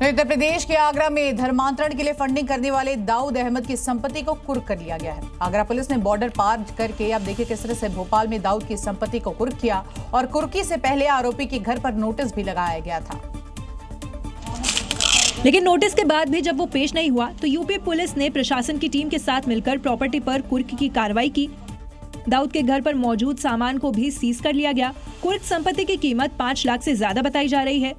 उत्तर प्रदेश के आगरा में धर्मांतरण के लिए फंडिंग करने वाले दाऊद अहमद की संपत्ति को कुर्क कर लिया गया है। आगरा पुलिस ने बॉर्डर पार करके अब देखिए किस तरह से भोपाल में दाऊद की संपत्ति को कुर्क किया और कुर्की से पहले आरोपी के घर पर नोटिस भी लगाया गया था। लेकिन नोटिस के बाद भी जब वो पेश नहीं हुआ तो यूपी पुलिस ने प्रशासन की टीम के साथ मिलकर प्रॉपर्टी पर कुर्क की कार्रवाई की। दाऊद के घर पर मौजूद सामान को भी सीज कर लिया गया। कुर्क संपत्ति की कीमत 5 लाख से ज्यादा बताई जा रही है।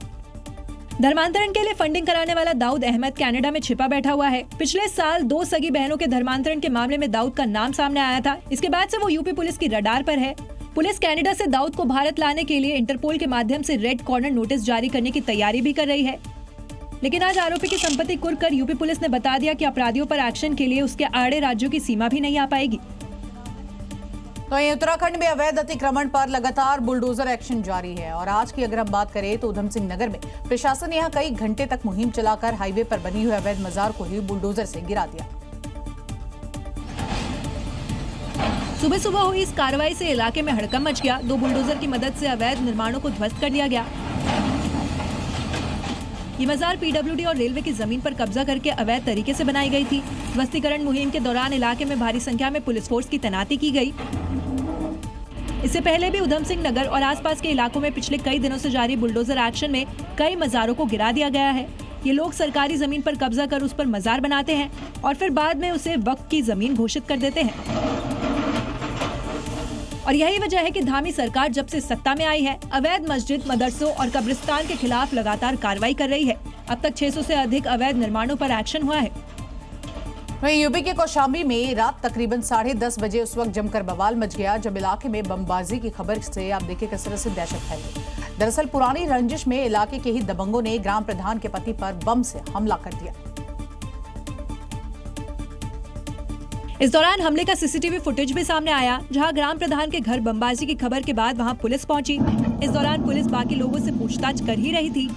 धर्मांतरण के लिए फंडिंग कराने वाला दाऊद अहमद कनाडा में छिपा बैठा हुआ है। पिछले साल 2 सगी बहनों के धर्मांतरण के मामले में दाऊद का नाम सामने आया था। इसके बाद से वो यूपी पुलिस की रडार पर है। पुलिस कनाडा से दाऊद को भारत लाने के लिए इंटरपोल के माध्यम से रेड कॉर्नर नोटिस जारी करने की तैयारी भी कर रही है। लेकिन आज आरोपी की संपत्ति कुर्क कर यूपी पुलिस ने बता दिया कि अपराधियों पर एक्शन के लिए उसके आड़े राज्यों की सीमा भी नहीं आ पाएगी। तो उत्तराखंड में अवैध अतिक्रमण पर लगातार बुलडोजर एक्शन जारी है और आज की अगर हम बात करें तो उधम सिंह नगर में प्रशासन ने यहां कई घंटे तक मुहिम चलाकर हाईवे पर बनी हुई अवैध मजार को ही बुलडोजर से गिरा दिया। सुबह सुबह हुई इस कार्रवाई से इलाके में हड़कंप मच गया। 2 बुलडोजर की मदद से अवैध निर्माणों को ध्वस्त कर दिया गया। ये मजार पीडब्ल्यूडी और रेलवे की जमीन पर कब्जा करके अवैध तरीके से बनाई गई थी। ध्वस्तीकरण मुहिम के दौरान इलाके में भारी संख्या में पुलिस फोर्स की तैनाती की गई। इससे पहले भी उधम सिंह नगर और आसपास के इलाकों में पिछले कई दिनों से जारी बुलडोजर एक्शन में कई मजारों को गिरा दिया गया है। ये लोग सरकारी जमीन पर कब्जा कर उस पर मजार बनाते हैं और फिर बाद में उसे वक्फ की जमीन घोषित कर देते हैं। और यही वजह है कि धामी सरकार जब से सत्ता में आई है अवैध मस्जिद, मदरसों और कब्रिस्तान के खिलाफ लगातार कार्रवाई कर रही है। अब तक 600 से अधिक अवैध निर्माणों पर एक्शन हुआ है। वहीं यूपी के कौशाम्बी में रात तकरीबन 10:30 बजे उस वक्त जमकर बवाल मच गया जब इलाके में बमबाजी की खबर से आप देखिए किस तरह से दहशत फैल गई। दरअसल पुरानी रंजिश में इलाके के ही दबंगों ने ग्राम प्रधान के पति पर बम से हमला कर दिया। इस दौरान हमले का सीसीटीवी फुटेज भी सामने आया, जहां ग्राम प्रधान के घर बमबाजी की खबर के बाद वहां पुलिस पहुंची। इस दौरान पुलिस बाकी लोगों से पूछताछ कर ही रही थी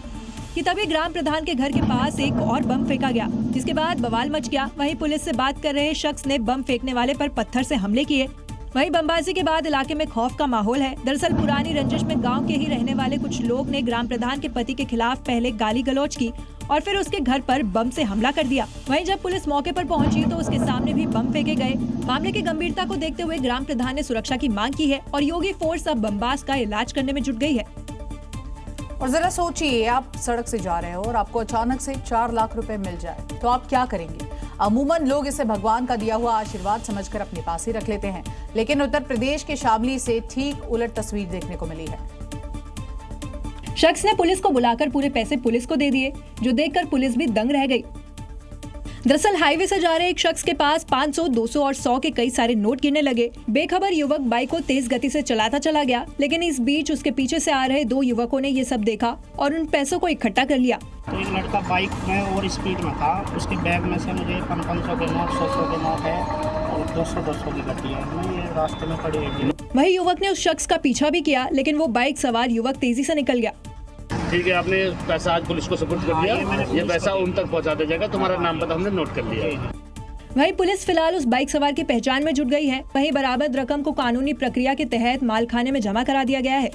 कि तभी ग्राम प्रधान के घर के पास एक और बम फेंका गया, जिसके बाद बवाल मच गया। वहीं पुलिस से बात कर रहे शख्स ने बम फेंकने वाले पर पत्थर से हमले किए। वहीं बमबाजी के बाद इलाके में खौफ का माहौल है। दरअसल पुरानी रंजिश में गांव के ही रहने वाले कुछ लोग ने ग्राम प्रधान के पति के खिलाफ पहले गाली गलौज की और फिर उसके घर पर बम से हमला कर दिया। वहीं जब पुलिस मौके पर पहुंची तो उसके सामने भी बम फेंके गए। मामले की गंभीरता को देखते हुए ग्राम प्रधान ने सुरक्षा की मांग की है और योगी फोर्स अब बमबाज का इलाज करने में जुट गई है। और जरा सोचिए, आप सड़क से जा रहे हो और आपको अचानक से 4 लाख रुपए मिल जाए तो आप क्या करेंगे? अमूमन लोग इसे भगवान का दिया हुआ आशीर्वाद समझकर अपने पास ही रख लेते हैं, लेकिन उत्तर प्रदेश के शामली से ठीक उलट तस्वीर देखने को मिली है। शख्स ने पुलिस को बुलाकर पूरे पैसे पुलिस को दे दिए, जो देखकर पुलिस भी दंग रह गई। दरअसल हाईवे से जा रहे एक शख्स के पास 500, 200 और 100 के कई सारे नोट गिरने लगे। बेखबर युवक बाइक को तेज गति से चलाता चला गया, लेकिन इस बीच उसके पीछे से आ रहे 2 युवकों ने ये सब देखा और उन पैसों को इकट्ठा कर लिया। तो एक लड़का बाइक में और स्पीड में था, उसके बैग में से मुझे 500 के नोट, 100 के नोट है और 200 की गड्डी है। मैं ये रास्ते में खड़ी हुई। वही युवक ने उस शख्स का पीछा भी किया, लेकिन वो बाइक सवार युवक तेजी से निकल गया। ठीक है, आपने पैसा आज पुलिस को सुपुर्द कर दिया, ये पैसा उन तक पहुंचा दिया जाएगा। तुम्हारा नाम पता हमने नोट कर लिया। वहीं पुलिस फिलहाल उस बाइक सवार की पहचान में जुट गई है। वहीं बरामद रकम को कानूनी प्रक्रिया के तहत मालखाने में जमा करा दिया गया है।